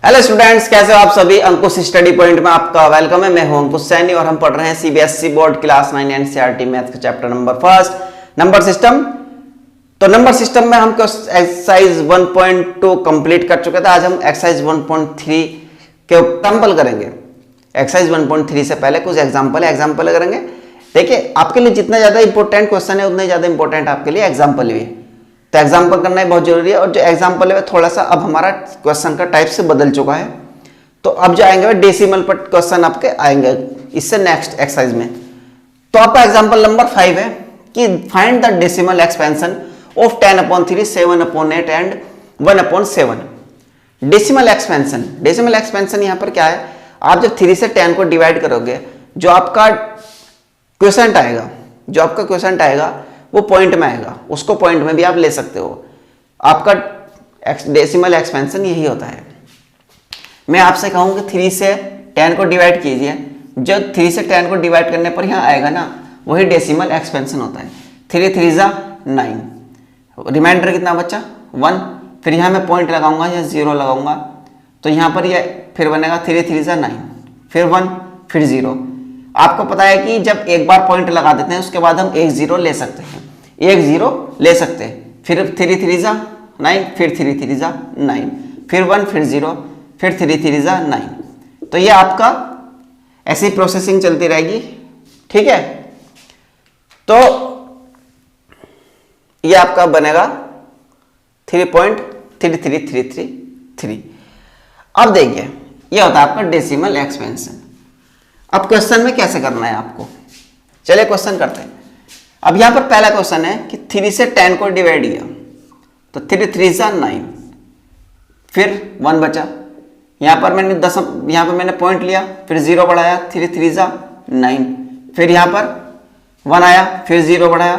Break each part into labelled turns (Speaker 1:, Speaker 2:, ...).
Speaker 1: Hello students, कैसे हो आप सभी। अंकुश स्टडी पॉइंट में आपका वेलकम है। मैं हूं अंकुश सैनी और हम पढ़ रहे हैं CBSE board class 9 NCERT math का chapter number first number system. तो नंबर सिस्टम में हम एक्सरसाइज 1.2 कंप्लीट कर चुके थे। आज हम एक्सरसाइज 1.3 के एग्जाम्पल करेंगे। एक्सरसाइज 1.3 से पहले कुछ एग्जाम्पल करेंगे। देखिए, आपके लिए जितना ज्यादा इंपॉर्टेंट क्वेश्चन है उतना ही ज्यादा इंपॉर्टेंट आपके लिए एग्जाम्पल भी है। तो एग्जाम्पल करना ही बहुत जरूरी है। और जो एग्जाम्पल है थोड़ा सा अब हमारा क्वेश्चन का टाइप से बदल चुका है। तो अब जो आएंगे डेसिमल पर क्वेश्चन आपके आएंगे इससे नेक्स्ट एक्सरसाइज में। तो आपका एग्जाम्पल नंबर 5 है कि find the decimal expansion of 10/3, 7/8 and 1/7। Decimal expansion यहां पर क्या है, आप जब 3 से 10 को डिवाइड करोगे जो आपका क्वेश्चन आएगा वो पॉइंट में आएगा। उसको पॉइंट में भी आप ले सकते हो। आपका डेसिमल एक्सपेंशन यही होता है। मैं आपसे कहूंगा 3 से 10 को डिवाइड कीजिए। जब 3 से 10 को डिवाइड करने पर यहां आएगा ना, वही डेसिमल एक्सपेंशन होता है। 3 3 जा 9, रिमाइंडर कितना बचा 1। फिर यहां मैं पॉइंट लगाऊंगा या 0 लगाऊंगा तो यहां पर ये फिर बनेगा 3 3 जा 9, फिर 1, फिर 0। आपको पता है कि जब एक बार पॉइंट लगा देते हैं उसके बाद हम एक 0 ले सकते हैं, फिर 3 3 जा 9, फिर 3 3 जा 9, फिर 1, फिर 0, फिर 3 3 जा 9। तो ये आपका ऐसी प्रोसेसिंग चलती रहेगी, ठीक है। तो ये आपका बनेगा 3.3333। अब देखिए, ये होता है आपका डेसिमल एक्सपेंशन। अब क्वेश्चन में कैसे करना है आपको, चलिए क्वेश्चन करते हैं। अब यहां पर पहला क्वेश्चन है कि 3 से 10 को डिवाइड किया तो 3 3 जा 9, फिर 1 बचा। यहां पर मैंने पॉइंट लिया, फिर 0 बढ़ाया, 3 3 जा 9, फिर यहां पर 1 आया, फिर 0 बढ़ाया,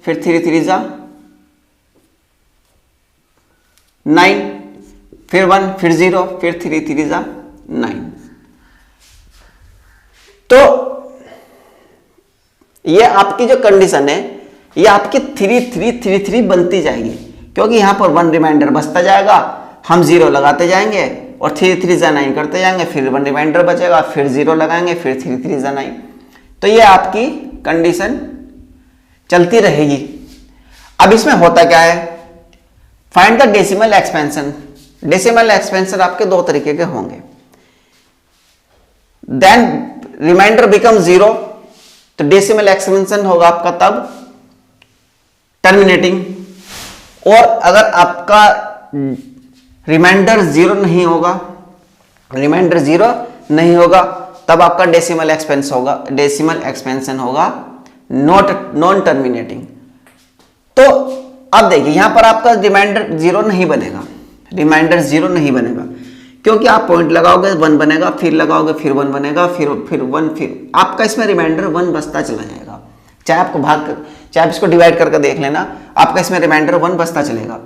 Speaker 1: फिर 3 3 जा 9, फिर 1, फिर 0, फिर 3 3 जा 9। तो ये आपकी जो कंडीशन है ये आपकी 3 3 3 3 बनती जाएगी, क्योंकि यहां पर 1 रिमाइंडर बचता जाएगा, हम 0 लगाते जाएंगे और 3 3 जा 9 करते जाएंगे, फिर 1 रिमाइंडर बचेगा, फिर 0 लगाएंगे, फिर 3 3 जा 9। तो ये आपकी कंडीशन चलती रहेगी। अब इसमें होता क्या है, find the decimal expansion. Decimal expansion आपके दो तरीके के होंगे। देन रिमाइंडर बिकम 0, तो डेसिमल एक्सपेंशन होगा आपका तब टर्मिनेटिंग। और अगर आपका रिमाइंडर 0 नहीं होगा तब आपका डेसिमल एक्सपेंशन होगा नॉन टर्मिनेटिंग। तो अब देखिए, यहां पर आपका रिमाइंडर 0 नहीं बनेगा, क्योंकि आप पॉइंट लगाओगे 1 बनेगा, फिर लगाओगे फिर 1 बनेगा, फिर 1, फिर आपका इसमें रिमाइंडर 1 बचता चला जाएगा। चाहे आप इसको डिवाइड करके देख लेना, आपका इसमें रिमाइंडर 1 बचता चलेगा।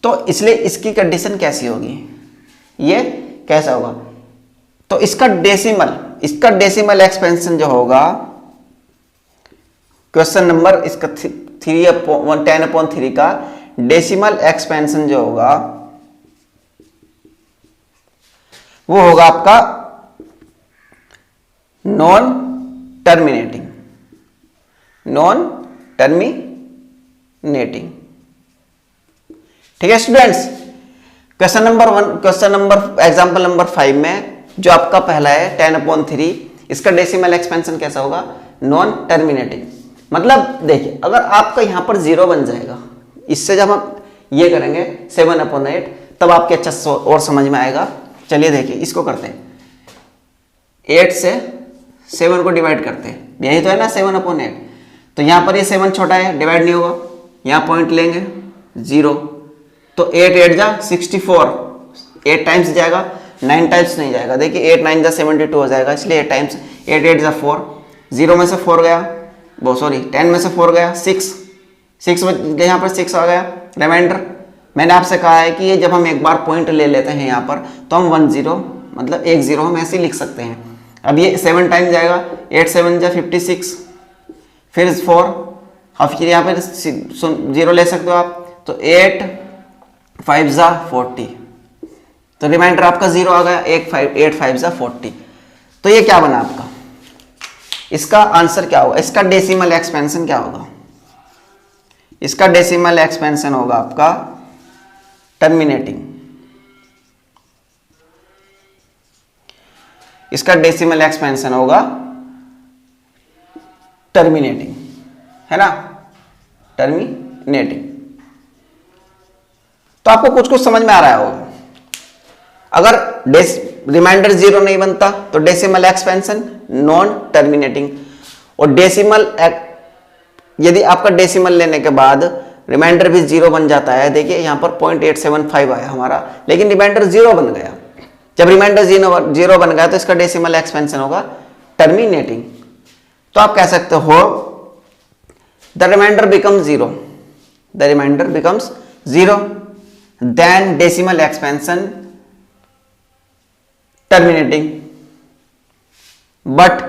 Speaker 1: तो इसलिए इसकी कंडीशन कैसी होगी, ये कैसा होगा, तो इसका डेसिमल एक्सपेंशन जो होगा, क्वेश्चन नंबर इसका 10/3 का डेसिमल एक्सपेंशन जो होगा वो होगा आपका नॉन टर्मिनेटिंग। ठीक है स्टूडेंट्स। एग्जांपल नंबर 5 में जो आपका पहला है 10/3, इसका डेसिमल एक्सपेंशन कैसा होगा, नॉन टर्मिनेटिंग। मतलब देखिए, अगर आपका यहां पर 0 बन जाएगा, इससे जब हम ये करेंगे 7/8 तब आपके अच्छा और समझ में आएगा। चलिए देखिए, इसको करते हैं। 8 से 7 को डिवाइड करते हैं, यही तो है ना 7/8। तो यहां पर ये 7 छोटा है, डिवाइड नहीं होगा, यहां पॉइंट लेंगे 0, तो 8 8 जा 64, 8 टाइम्स जाएगा, 9 टाइम्स नहीं जाएगा। देखिए 8 9 जा 72 हो जाएगा, इसलिए 8 टाइम्स 8 8 जा 4, 0 में से 4 गया, 10 में से 4 गया 6 यहाँ पर 6 आ गया रिमाइंडर। मैंने आपसे कहा है कि ये जब हम एक बार पॉइंट ले लेते हैं यहाँ पर तो हम 1 0 मतलब 1 0 हम ऐसे लिख सकते हैं। अब ये 7 टाइम जाएगा, 8 7 जा 56, फिर 4, अब फिर यहाँ पर 0 ले सकते हो आप, तो 8 5 जा 40, तो रिमाइंडर आपका 0 आ गया, 8 5 जा 40। तो ये क्या बना आपका, इसका आंसर क्या होगा, इसका डेसिमल एक्सपेंशन क्या होगा, इसका डेसिमल एक्सपेंशन होगा आपका टर्मिनेटिंग, इसका डेसिमल एक्सपेंशन होगा टर्मिनेटिंग, है ना, टर्मिनेटिंग। तो आपको कुछ कुछ समझ में आ रहा होगा। अगर रिमाइंडर 0 नहीं बनता तो डेसिमल एक्सपेंशन नॉन टर्मिनेटिंग, और डेसिमल यदि आपका डेसिमल लेने के बाद रिमाइंडर भी 0 बन जाता है, देखिए यहां पर 0.875 आया हमारा, लेकिन रिमाइंडर 0 बन गया। जब रिमाइंडर 0 बन गया तो इसका डेसिमल एक्सपेंशन होगा टर्मिनेटिंग। तो आप कह सकते हो the remainder becomes 0, the remainder becomes 0, then decimal expansion terminating, but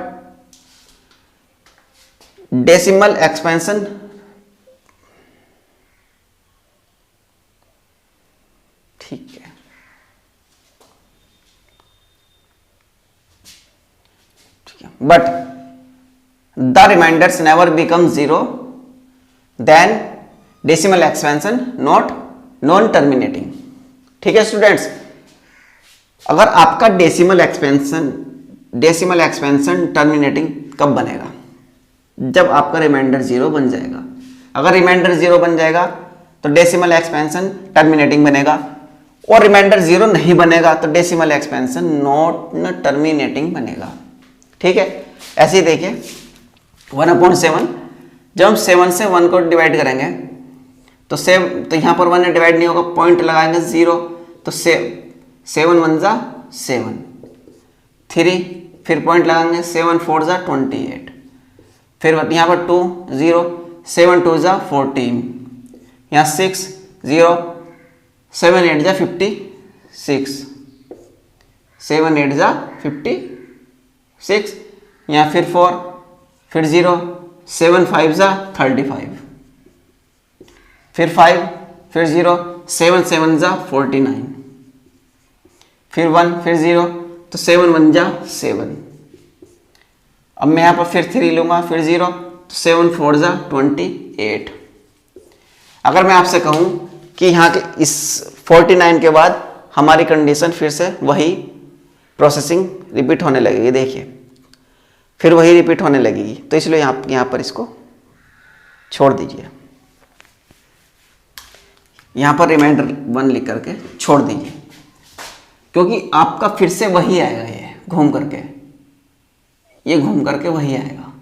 Speaker 1: decimal expansion ठीक है, but the reminders never become 0, then decimal expansion not non terminating। ठीक है स्टूडेंट्स, अगर आपका डेसिमल एक्सपेंशन टर्मिनेटिंग कब बनेगा, जब आपका रिमाइंडर 0 बन जाएगा। अगर रिमाइंडर 0 बन जाएगा तो डेसिमल एक्सपेंशन टर्मिनेटिंग बनेगा, और रिमाइंडर 0 नहीं बनेगा तो डेसिमल एक्सपेंशन नॉट टर्मिनेटिंग बनेगा। ठीक है, ऐसे ही देखिए 1/7, जब हम 7 से 1 को डिवाइड करेंगे तो यहाँ पर 1 डिवाइड नहीं होगा, पॉइंट लगाएंगे 0, तो 7 1 जा 7, 3, फिर पॉइंट लगाएंगे 7 4 जा 28, फिर यहाँ पर 2 0, 7 2 जा 14, यहाँ 6 0, 7 8 जा 56, 7 8 जा 56, यहाँ फिर 4, फिर 0, 7 5 जा 35, फिर 5, फिर 0, 7 7 जा 49, फिर 1, फिर 0, तो 7 1 जा 7। अब मैं यहाँ पर फिर 3 लूंगा, फिर 0, तो 7 4 जा 28। अगर मैं आपसे कहूँ कि यहाँ के इस 49 के बाद हमारी कंडीशन फिर से वही प्रोसेसिंग रिपीट होने लगेगी, देखिए फिर वही रिपीट होने लगेगी, तो इसलिए यहाँ पर इसको छोड़ दीजिए, यहाँ पर रिमाइंडर 1 लिख करके छोड़ दीजिए, क्योंकि आपका फिर से वही आएगा, ये घूम करके वही आएगा।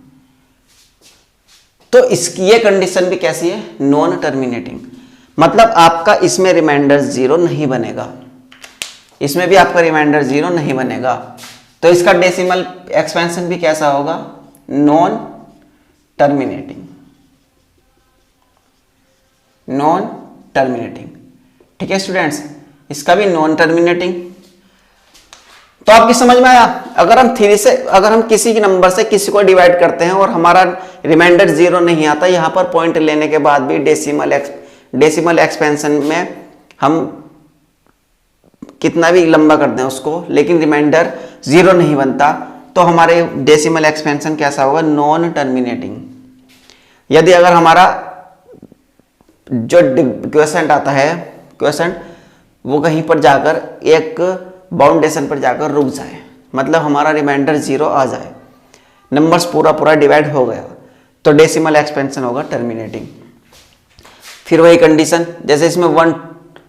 Speaker 1: तो इसकी ये कंडीशन भी कैसी है, नॉन टर्मिनेटिंग, मतलब आपका इसमें रिमाइंडर 0 नहीं बनेगा, इसमें भी आपका रिमाइंडर 0 नहीं बनेगा, तो इसका डेसिमल एक्सपेंशन भी कैसा होगा, नॉन टर्मिनेटिंग, नॉन टर्मिनेटिंग। ठीक है स्टूडेंट्स, इसका भी नॉन टर्मिनेटिंग। तो आपकी समझ में आया, अगर हम किसी नंबर से किसी को डिवाइड करते हैं और हमारा रिमाइंडर 0 नहीं आता, यहां पर पॉइंट लेने के बाद भी डेसिमल एक्सपेंशन में हम कितना भी लंबा कर दें उसको, लेकिन रिमाइंडर 0 नहीं बनता, तो हमारे डेसिमल एक्सपेंशन कैसा होगा, नॉन टर्मिनेटिंग। यदि अगर हमारा जो क्वेश्चन आता है, क्वेश्चन वो कहीं पर जाकर एक बाउंडेशन पर जाकर रुक जाए, मतलब हमारा रिमाइंडर 0 आ जाए, नंबर्स पूरा डिवाइड हो गया, तो डेसिमल एक्सपेंशन होगा टर्मिनेटिंग। फिर वही कंडीशन, जैसे इसमें 1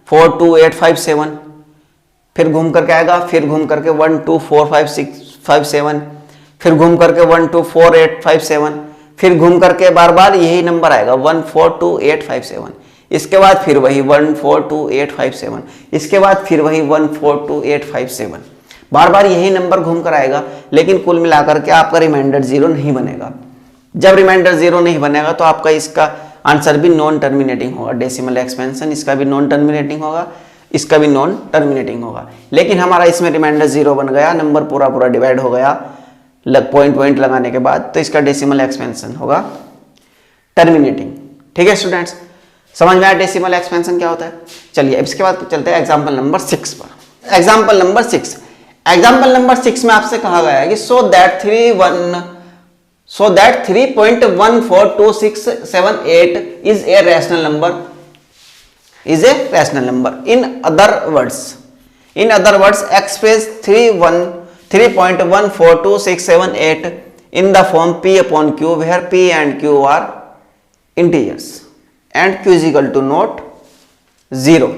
Speaker 1: 4 2 8 5 7, फिर घूम करके आएगा, फिर घूम करके 1 2 4 5 6 5 7, फिर घूम करके 1 2 4 8 5 7, फिर घूम करके बार बार यही नंबर आएगा 1 4 2 8 5 7, इसके बाद फिर वही 1 4 2 8 5 7, इसके बाद फिर वही 1 4 2 8 5 7, बार बार यही नंबर घूम कर आएगा, लेकिन कुल मिलाकर के आपका रिमाइंडर 0 नहीं बनेगा। जब रिमाइंडर 0 नहीं बनेगा तो आपका इसका आंसर भी नॉन टर्मिनेटिंग होगा, डेसिमल एक्सपेंशन इसका भी नॉन टर्मिनेटिंग होगा, इसका भी नॉन टर्मिनेटिंग होगा। लेकिन हमारा इसमें रिमाइंडर 0 बन गया, नंबर पूरा डिवाइड हो गया पॉइंट लगाने के बाद, तो इसका डेसिमल एक्सपेंशन होगा टर्मिनेटिंग। ठीक है स्टूडेंट्स, समझ में आया डेसिमल एक्सपेंशन क्या होता है। चलिए इसके बाद चलते हैं एग्जाम्पल नंबर 6 पर। एग्जाम्पल नंबर 6, एग्जाम्पल नंबर 6 में आपसे कहा गया है कि so that 3.142678 is a rational number, is a rational number. In other words express 3.142678 in the form P upon Q where P and Q are integers and Q is equal to not 0।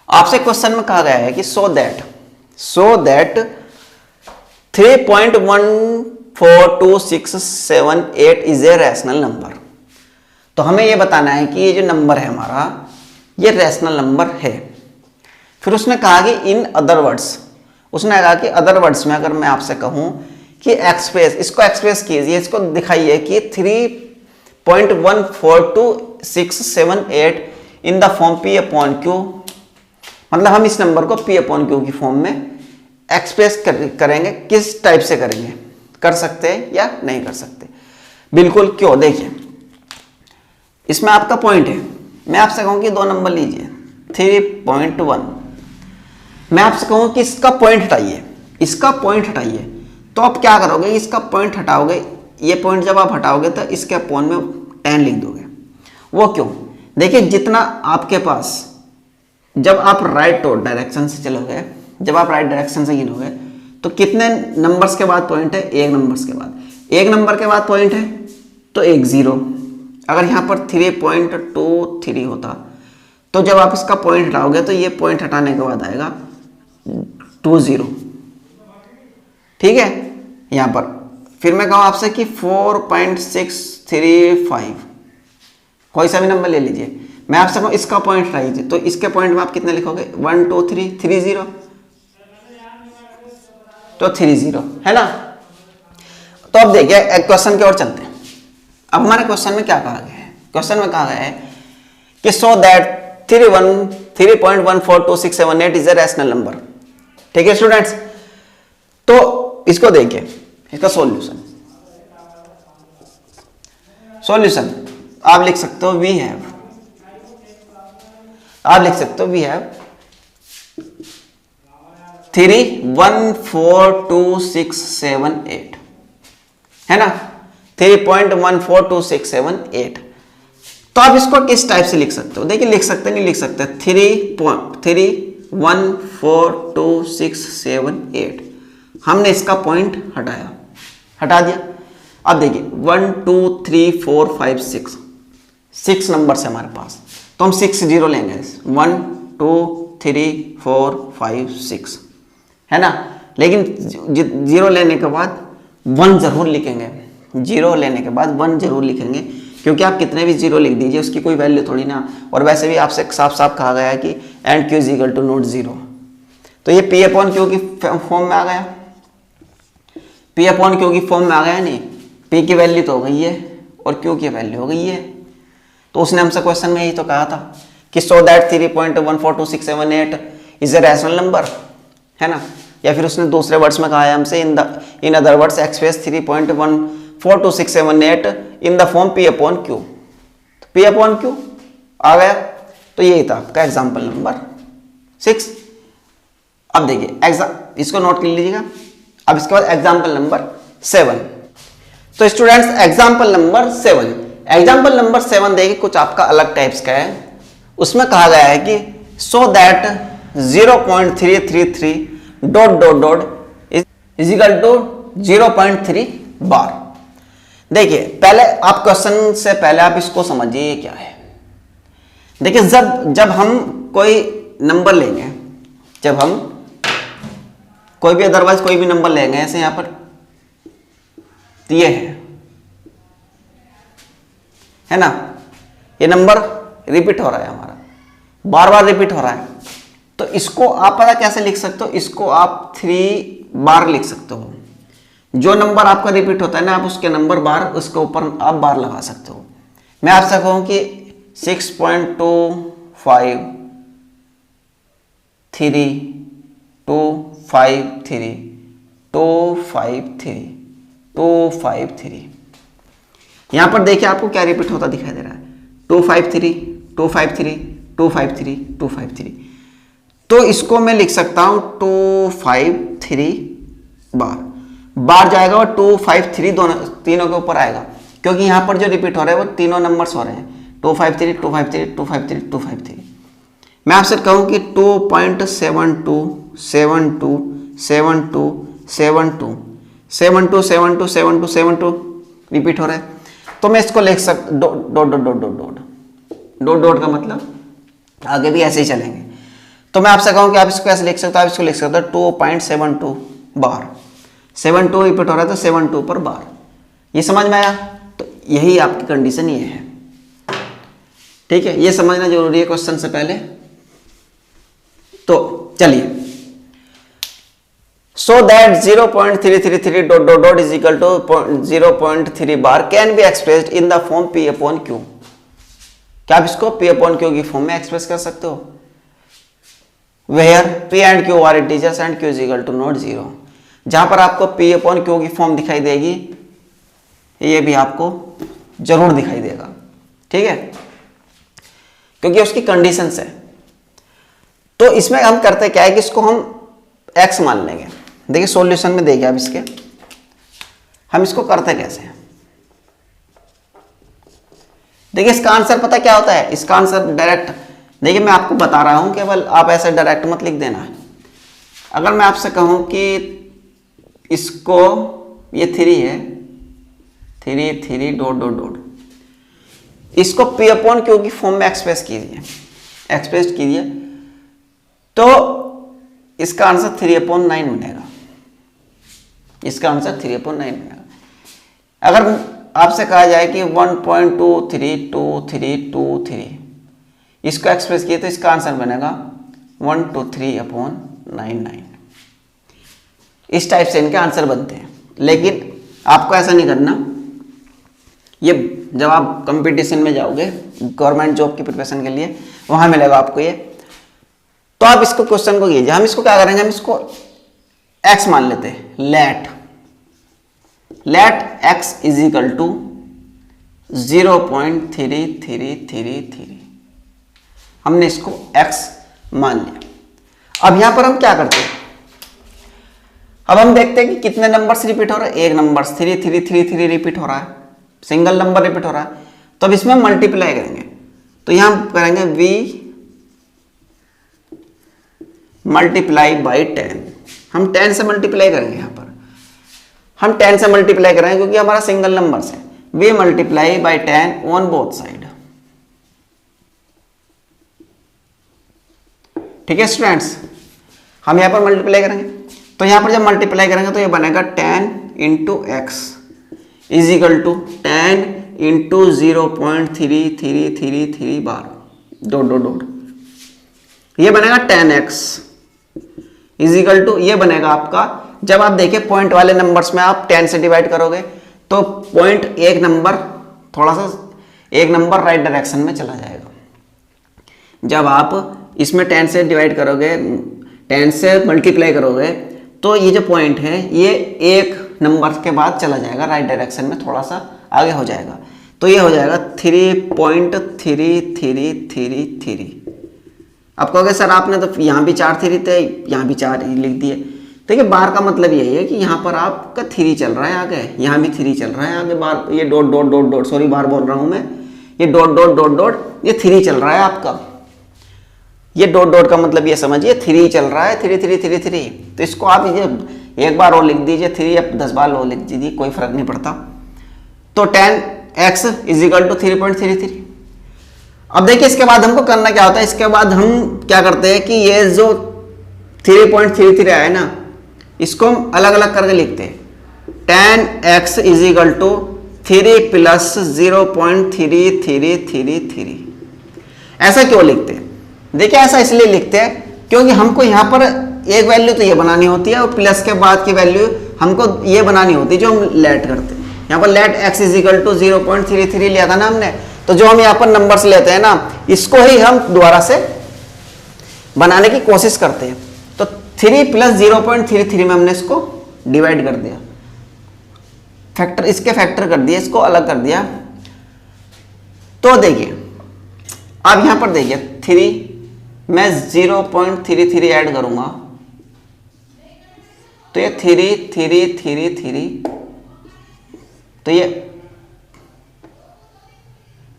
Speaker 1: आपसे question में कहा गया है कि so that 3.142678 is a rational number. तो हमें यह बताना है कि ये जो नंबर है हमारा ये रैशनल नंबर है। फिर उसने कहा कि इन अदर वर्ड्स, उसने कहा कि अदर वर्ड्स में अगर मैं आपसे कहूं कि इसको एक्सप्रेस कीजिए, इसको दिखाइए कि 3.142678 in the form P upon Q, मतलब हम इस नंबर को P अपॉन Q की फॉर्म में एक्सप्रेस करेंगे। किस टाइप से करेंगे, कर सकते हैं या नहीं कर सकते? बिल्कुल। क्यों? देखिए इसमें आपका पॉइंट है, मैं आपसे कहूं कि दो नंबर लीजिए 3.1, मैं आपसे कहूं कि इसका पॉइंट हटाइए, इसका पॉइंट हटाइए, तो आप क्या करोगे, इसका पॉइंट हटाओगे, ये पॉइंट जब आप हटाओगे तो इसके अपॉन में 10 लिख दोगे। वो क्यों? देखिए जितना आपके पास, जब आप राइट डायरेक्शन से चलोगे, जब आप राइट डायरेक्शन से गिनोगे तो कितने नंबर्स के बाद पॉइंट है? एक नंबर्स के बाद, एक नंबर के बाद पॉइंट है तो एक 0। अगर यहाँ पर 3.23 होता तो जब आप इसका पॉइंट हटाओगे तो ये पॉइंट हटाने के बाद आएगा 20। ठीक है। यहां पर फिर मैं कहूं आपसे कि 4.635, कोई सा भी नंबर ले लीजिए, मैं आपसे कहूं इसका पॉइंट हटाइए तो इसके पॉइंट में आप कितने लिखोगे? 1 2 3 30, तो 30 है ना। तो अब देखिए एक क्वेश्चन की ओर चलते हैं। अब हमारे क्वेश्चन में क्या कहा गया है? क्वेश्चन में कहा गया है कि so that 3.142678 is a rational number. ठीक है स्टूडेंट्स, तो इसको देखिए, इसका सॉल्यूशन आप लिख सकते हो वी हैव, आप लिख सकते हो वी हैव 3.142678 है ना, 3.142678। तो आप इसको किस टाइप से लिख सकते हो? देखिए लिख सकते नहीं लिख सकते, 3.14268, हमने इसका पॉइंट हटा दिया। अब देखिए 1 2 3 4 5 6 नंबर है हमारे पास, तो हम 6 0 लेंगे, 1 2 3 4 5 6 है ना। लेकिन 0 लेने के बाद 1 जरूर लिखेंगे, 0 लेने के बाद 1 जरूर लिखेंगे, क्योंकि आप कितने भी 0 लिख दीजिए उसकी कोई वैल्यू थोड़ी ना। और वैसे भी आपसे साफ साफ कहा गया है कि and Q is equal to not 0, तो ये P अपॉन Q की फॉर्म में आ गया, P अपॉन Q की फॉर्म में आ गया। नहीं, P की वैल्यू तो हो गई है और Q की वैल्यू हो गई है। तो उसने हमसे क्वेश्चन में यही तो कहा था कि so that 3.142678 is a rational number, है ना। या फिर उसने दूसरे वर्ड्स में कहा है हमसे in other words express 3.142678 in the form P upon Q। P upon Q आ गया, तो यही था आपका एग्जाम्पल नंबर 6। अब देखिए इसको नोट कर लीजिएगा। अब इसके बाद एग्जाम्पल नंबर 7। तो स्टूडेंट्स एग्जाम्पल नंबर 7 देखिए कुछ आपका अलग टाइप्स का है। उसमें कहा गया है कि so that 0.333 ... is equal to 0.3 bar. देखिए पहले आप क्वेश्चन से पहले आप इसको समझिए ये क्या है। देखिए जब हम कोई नंबर लेंगे, जब हम कोई भी अदरवाइज कोई भी नंबर लेंगे, ऐसे यहां पर ये है ना, ये नंबर रिपीट हो रहा है हमारा, बार बार रिपीट हो रहा है, तो इसको आप पता कैसे लिख सकते हो? इसको आप 3 बार लिख सकते हो। जो नंबर आपका रिपीट होता है ना, आप उसके नंबर बार, उसके ऊपर आप बार लगा सकते हो। मैं आपसे कहूं कि 6.253 यहां पर देखिए आपको क्या रिपीट होता दिखाई दे रहा है, 253 253 253 253। तो इसको मैं लिख सकता हूं 253 बार जाएगा और 253 दोनों तीनों के ऊपर आएगा, क्योंकि यहां पर जो रिपीट हो रहा है वो तीनों नंबर्स हो रहे हैं 253 253 253 253। मैं आपसे कहूं कि 2.72 72 72 72 72 72 72 72 रिपीट हो रहा है, तो मैं इसको लिख सकता dot dot dot dot dot dot dot का मतलब आगे भी ऐसे ही चलेंगे। तो मैं आपसे कहूं कि आप इसको ऐसे लिख सकते हो, आप इसको लिख सकते हो 2.72 बार, 72 रिपीट हो रहा है तो 72 पर बार। ये समझ में आया? तो यही आपकी कंडीशन ये है, ठीक है, ये समझना जरूरी है क्वेश्चन से पहले। तो चलिए, so that 0.333 dot dot dot is equal to 0.3 bar can be expressed in the form P upon Q। क्या आप इसको P upon Q की फॉर्म में एक्सप्रेस कर सकते हो? where P and Q are integers and Q is equal to not 0। जहां पर आपको P upon Q की फॉर्म दिखाई देगी, ये भी आपको जरूर दिखाई देगा, ठीक है, क्योंकि उसकी कंडीशंस है। तो इसमें हम करते क्या है कि इसको हम x मान लेंगे। देखिए सॉल्यूशन में देखिए अब इसके हम इसको करते कैसे हैं। देखिए इसका आंसर पता क्या होता है, इसका आंसर डायरेक्ट, देखिए मैं आपको बता रहा हूं, केवल आप ऐसे डायरेक्ट मत लिख देना। अगर मैं आपसे कहूं कि इसको ये 3 है 3 3 डॉट डॉट डॉट, इसको P अपॉन Q की फॉर्म में एक्सप्रेस कीजिए तो इसका आंसर 3/9 बनेगा। इसका आंसर 3/9 बनेगा। अगर आपसे कहा जाए कि 1.232323 इसको एक्सप्रेस किए तो इसका आंसर बनेगा 123/99। इस टाइप से इनके आंसर बनते हैं, लेकिन आपको ऐसा नहीं करना। ये जब आप कंपटीशन में जाओगे गवर्नमेंट जॉब की प्रिपरेशन के लिए, वहां मिलेगा आपको ये। तो आप इसको क्वेश्चन को कीजिए। हम इसको क्या करेंगे, हम इसको x मान लेते हैं। Let x is equal to 0.3333। हमने इसको x मान लिया। अब यहां पर हम क्या करते हैं, अब हम देखते हैं कि कितने नंबर्स रिपीट हो रहा है। एक नंबर 3333 रिपीट हो रहा है, सिंगल नंबर रिपीट हो रहा है। तो अब इसमें मल्टीप्लाई करेंगे, तो यहां करेंगे v मल्टीप्लाई बाई 10। हम 10 से मल्टीप्लाई करेंगे, यहां पर हम 10 से मल्टीप्लाई करेंगे क्योंकि हमारा सिंगल नंबर है। We multiply by 10 on both side. ठीक है स्टूडेंट्स, हम यहां पर मल्टीप्लाई करेंगे, तो यहां पर जब मल्टीप्लाई करेंगे तो ये बनेगा 10 into x is equal to 10 into 0.3333 bar dot dot dot. ये बनेगा 10x इज इक्वल टू, ये बनेगा आपका, जब आप देखिए पॉइंट वाले नंबर्स में आप 10 से डिवाइड करोगे तो पॉइंट एक नंबर थोड़ा सा एक नंबर राइट डायरेक्शन में चला जाएगा। जब आप इसमें 10 से डिवाइड करोगे, 10 से मल्टीप्लाई करोगे, तो ये जो पॉइंट है ये एक नंबर के बाद चला जाएगा राइट डायरेक्शन में, थोड़ा सा आगे हो जाएगा। तो ये हो जाएगा 3.3333। अब कहोगे सर आपने तो यहाँ भी 4 3 थे, यहाँ भी 4 लिख दिए। देखिए बार का मतलब यही है कि यहाँ पर आपका 3 चल रहा है आगे, यहाँ भी 3 चल रहा है आगे। बार ये dot dot dot dot, sorry bar बोल रहा हूँ मैं, ये डॉट डॉट डॉट डॉट, ये 3 चल रहा है आपका। ये डॉट डॉट का मतलब ये समझिए 3 चल रहा है, 3 3 3 3। तो इसको आप ये एक बार और लिख दीजिए 3 या 10 बार और लिख दीजिए, कोई फर्क नहीं पड़ता। तो 10x इज इक्वल टू 3.33। अब देखिए इसके बाद हमको करना क्या होता है, इसके बाद हम क्या करते हैं कि ये जो 3.33 आया ना, इसको हम अलग अलग करके लिखते हैं। 10x is equal to 3 plus 0.3333। ऐसा क्यों लिखते हैं? देखिए ऐसा इसलिए लिखते हैं क्योंकि हमको यहाँ पर एक वैल्यू तो ये बनानी होती है और प्लस के बाद की वैल्यू हमको ये बनानी होती है जो हम लेट करते हैं। यहाँ पर let x is equal to 0.33 लिया था ना हमने, तो जो हम यहाँ पर नंबर्स लेते हैं ना, इसको ही हम दोबारा से बनाने की कोशिश करते हैं। तो 3 प्लस 0.33 में हमने इसको डिवाइड कर दिया, फैक्टर, इसके फैक्टर कर दिया, इसको अलग कर दिया। तो देखिए अब यहां पर देखिए 3 मैं 0.33 ऐड करूंगा तो ये 3 3 3 3, तो ये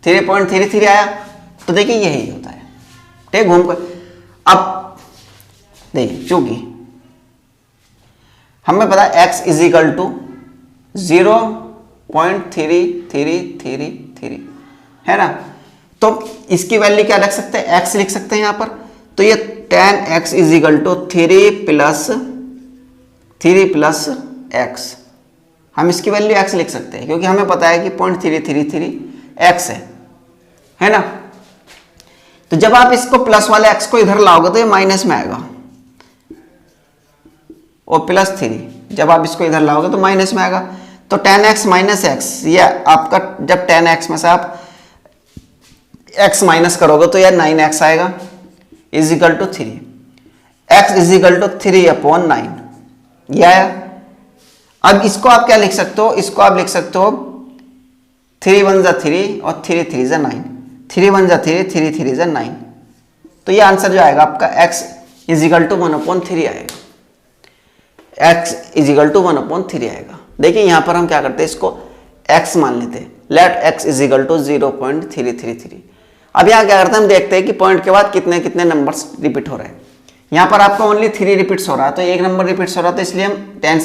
Speaker 1: 3.33 आया। तो देखिए यही होता है, ठीक, घूम कर। अब देखिए चूंकि हमें पता है x इज इक्वल टू 0.3333 है ना, तो इसकी वैल्यू क्या रख सकते हैं, x लिख सकते हैं यहां पर। तो ये tan x is equal to 3 plus x, हम इसकी वैल्यू x लिख सकते हैं क्योंकि हमें पता है कि 0.333 x है ना। तो जब आप इसको प्लस वाले x को इधर लाओगे तो ये माइनस में आएगा, और +3 जब आप इसको इधर लाओगे तो माइनस में आएगा। तो tan x माइनस x, ये आपका जब tan x में से आप x माइनस करोगे तो यह 9x आएगा is equal to 3, x is equal to 3/9 यह आया। अब इसको आप क्या लिख सकते हो, इसको आप लिख सकते हो 3 1 जा 3 और 3 3 जा 9, 3 1 जा 3 3 3 जा 9। तो ये आंसर जो आएगा आपका x इज इक्वल टू 1/3 आएगा, x इज इक्वल टू 1/3 आएगा। देखिए यहां पर हम क्या करते हैं, इसको x मान लेते हैं, let x is equal to 0.333। अब यहाँ क्या करते हैं, हम देखते हैं कि पॉइंट के बाद कितने कितने नंबर्स रिपीट हो रहे हैं। यहाँ पर आपका ओनली 3 रिपीट्स हो रहा है, तो एक नंबर रिपीट्स हो रहा है, तो इसलिए हम 10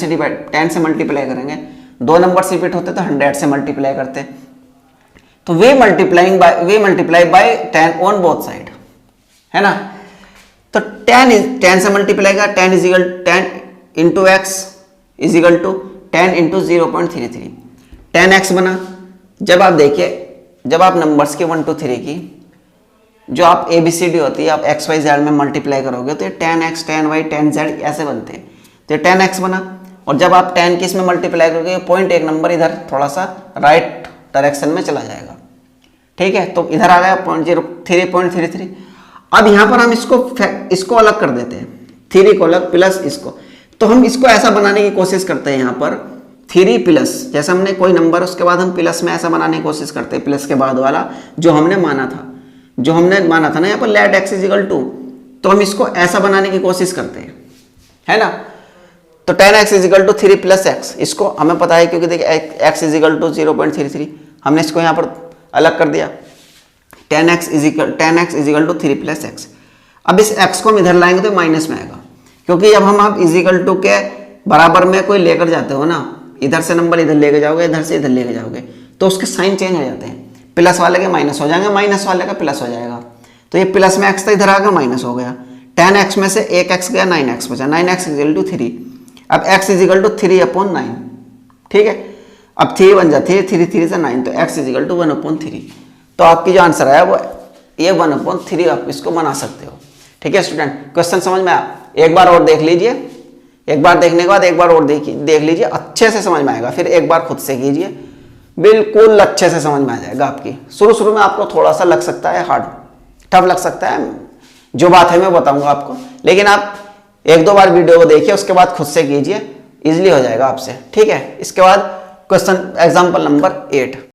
Speaker 1: से मल्टीप्लाई करेंगे। 2 नंबर्स रिपीट होते तो 100 से मल्टीप्लाई करते। तो we multiply by 10 on both side, है ना। तो 10 से मल्टीप्लाई का 10 is equal 10 into x is equal to 10 into 0.33, 10x बना। जब आप देखिए, जब आप नंबर्स के 1 2 3 की जो आप ABCD होती है, आप x y z में मल्टीप्लाई करोगे तो ये 10x 10y 10z ऐसे बनते हैं। तो ये 10x बना, और जब आप 10 की इसमें मल्टीप्लाई करोगे पॉइंट एक नंबर इधर थोड़ा सा राइट डायरेक्शन में चला जाएगा, ठीक है। तो इधर आ गया 3.33। अब यहाँ पर हम इसको अलग कर देते हैं, 3 को अलग प्लस इसको। तो हम इसको ऐसा बनाने की कोशिश करते हैं यहाँ पर 3 प्लस, जैसे हमने कोई नंबर उसके बाद हम प्लस में ऐसा बनाने की कोशिश करते हैं, प्लस के बाद वाला जो हमने माना था ना यहाँ पर let x is equal to, तो हम इसको ऐसा बनाने की कोशिश करते हैं, है ना। तो 10x is equal to 3 plus x, इसको हमें पता है क्योंकि देखिए x इज इक्वल टू 0.33, हमने इसको यहाँ पर अलग कर दिया। 10x is equal to 3 plus x। अब इस x को हम इधर लाएंगे तो माइनस में आएगा, क्योंकि जब हम आप इज इक्वल टू के बराबर में कोई लेकर जाते हो ना, इधर से नंबर इधर लेके जाओगे, इधर से इधर लेके जाओगे, तो उसके साइन चेंज हो जाते हैं, प्लस वाले के माइनस हो जाएंगे, माइनस वाले का प्लस हो जाएगा। तो ये प्लस में x था, इधर आ गया माइनस हो गया। 10x में से 1x गया, 9x बचा, 9x इज इक्वल टू 3। अब x इज इक्वल टू 3/9, ठीक है। अब 3 बन जाती है, 3 3 से 9, तो x इज इक्वल टू 1/3। तो आपकी जो आंसर आया वो ये 1/3 आप इसको बना सकते हो, ठीक है स्टूडेंट। क्वेश्चन समझ में आया? एक बार और देख लीजिए, एक बार देखने के बाद एक बार और देख लीजिए, अच्छे से समझ में आएगा। फिर एक बार खुद से कीजिए, बिल्कुल अच्छे से समझ में आ जाएगा आपकी। शुरू में आपको थोड़ा सा लग सकता है हार्ड, टफ लग सकता है, जो बात है मैं बताऊंगा आपको, लेकिन आप 1-2 बार वीडियो को देखिए, उसके बाद खुद से कीजिए, इजीली हो जाएगा आपसे, ठीक है। इसके बाद क्वेश्चन एग्जांपल नंबर 8।